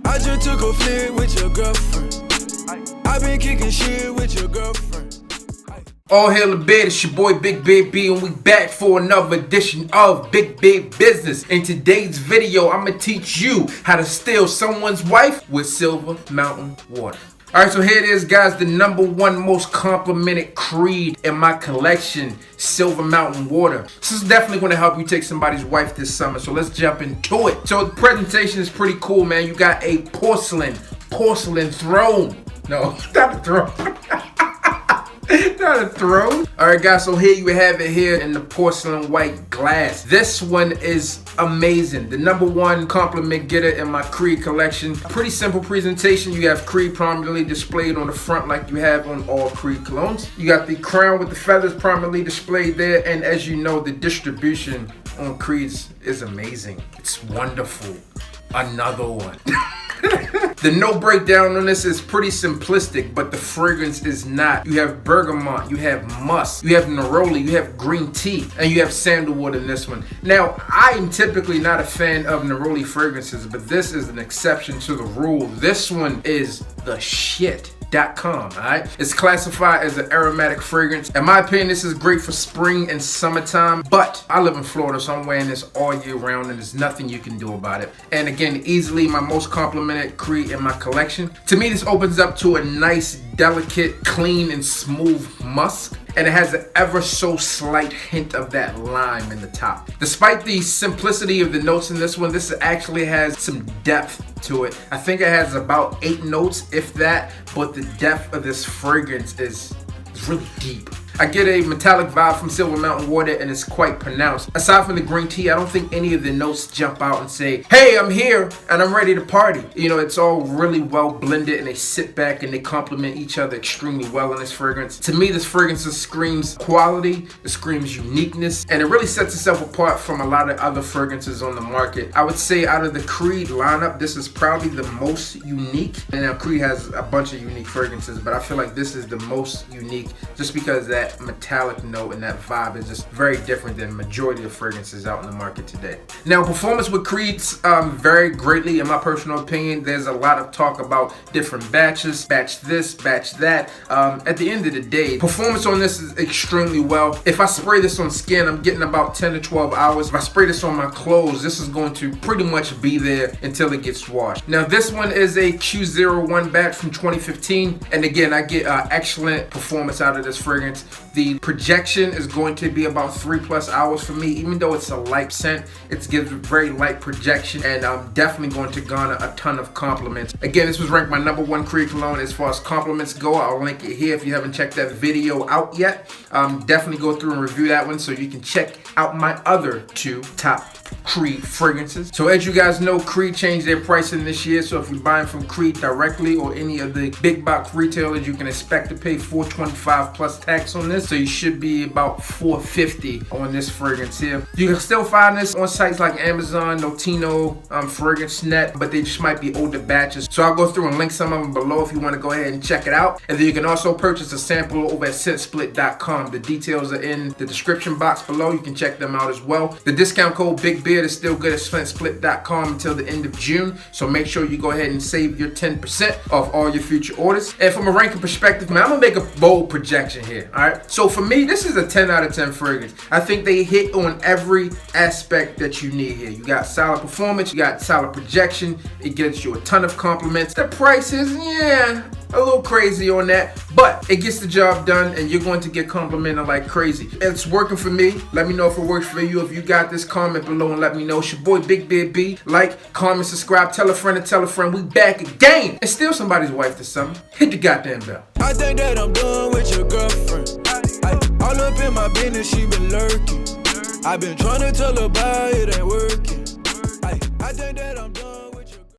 I just took a flick with your girlfriend. I been kicking shit with your girlfriend. All hail the bed, it's your boy Big B, and we back for another edition of Big Business. In today's video, I'm gonna teach you how to steal someone's wife with Silver Mountain water. Alright, so here it is, guys, the #1 most complimented Creed in my collection, Silver Mountain water. This is definitely going to help you take somebody's wife this summer, so let's jump into it. So the presentation is pretty cool, man. You got a porcelain throne. No, not a throne. Not a throne. Alright, guys, so here you have it here in the porcelain white glass. This one is amazing. The #1 compliment getter in my Creed collection. Pretty simple presentation. You have Creed prominently displayed on the front like you have on all Creed colognes. You got the crown with the feathers prominently displayed there, and as you know, the distribution on Creeds is amazing. It's wonderful. Another one. The note breakdown on this is pretty simplistic, but the fragrance is not. You have bergamot, you have musk, you have neroli, you have green tea, and you have sandalwood in this one. Now, I am typically not a fan of neroli fragrances, but this is an exception to the rule. This one is the shit. Alright, it's classified as an aromatic fragrance. In my opinion, this is great for spring and summertime, but I live in Florida, so I'm wearing this all year round, and there's nothing you can do about it. And again, easily my most complimented Creed in my collection. To me, this opens up to a nice, delicate, clean, and smooth musk, and it has an ever so slight hint of that lime in the top. Despite the simplicity of the notes in this one, this actually has some depth to it. I think it has about 8 notes, if that, but the depth of this fragrance is really deep. I get a metallic vibe from Silver Mountain water, and it's quite pronounced. Aside from the green tea, I don't think any of the notes jump out and say, hey, I'm here and I'm ready to party. You know, it's all really well blended, and they sit back and they complement each other extremely well in this fragrance. To me, this fragrance screams quality, it screams uniqueness, and it really sets itself apart from a lot of other fragrances on the market. I would say out of the Creed lineup, this is probably the most unique. And now Creed has a bunch of unique fragrances, but I feel like this is the most unique just because that metallic note and that vibe is just very different than majority of fragrances out in the market today. Now, performance with Creeds vary greatly in my personal opinion. There's a lot of talk about different batches, batch this, batch that. At the end of the day, performance on this is extremely well. If I spray this on skin, I'm getting about 10 to 12 hours. If I spray this on my clothes, this is going to pretty much be there until it gets washed. Now, this one is a Q01 batch from 2015, and again, I get excellent performance out of this fragrance. The projection is going to be about 3+ hours for me. Even though it's a light scent, it gives a very light projection, and I'm definitely going to garner a ton of compliments. Again, this was ranked my #1 Creed cologne as far as compliments go. I'll link it here if you haven't checked that video out yet. Definitely go through and review that one so you can check out my other 2 top Creed fragrances. So as you guys know, Creed changed their pricing this year, so if you're buying from Creed directly or any of the big box retailers, you can expect to pay $425 plus tax on this, so you should be about $450 on this fragrance here. You can still find this on sites like Amazon, Notino, FragranceNet, but they just might be older batches, so I'll go through and link some of them below if you want to go ahead and check it out. And then you can also purchase a sample over at scentsplit.com. The details are in the description box below. You can check them out as well. The discount code Big Beard is still good at scentsplit.com until the end of June, so make sure you go ahead and save your 10% off all your future orders. And from a ranking perspective, man, I'm gonna make a bold projection here. All right, so for me, this is a 10 out of 10 fragrance. I think they hit on every aspect that you need here. You got solid performance, you got solid projection, it gets you a ton of compliments. The price is, yeah, a little crazy on that, but it gets the job done, and you're going to get complimented like crazy. It's working for me. Let me know if it works for you. If you got this, comment below and let me know. It's your boy Big B. Like, comment, subscribe, tell a friend and tell a friend. We back again and steal somebody's wife this summer. Hit the goddamn bell. I think that I'm done with your girlfriend. All up in my business, she been lurking. I've been trying to tell her about it ain't working. I think that I'm done.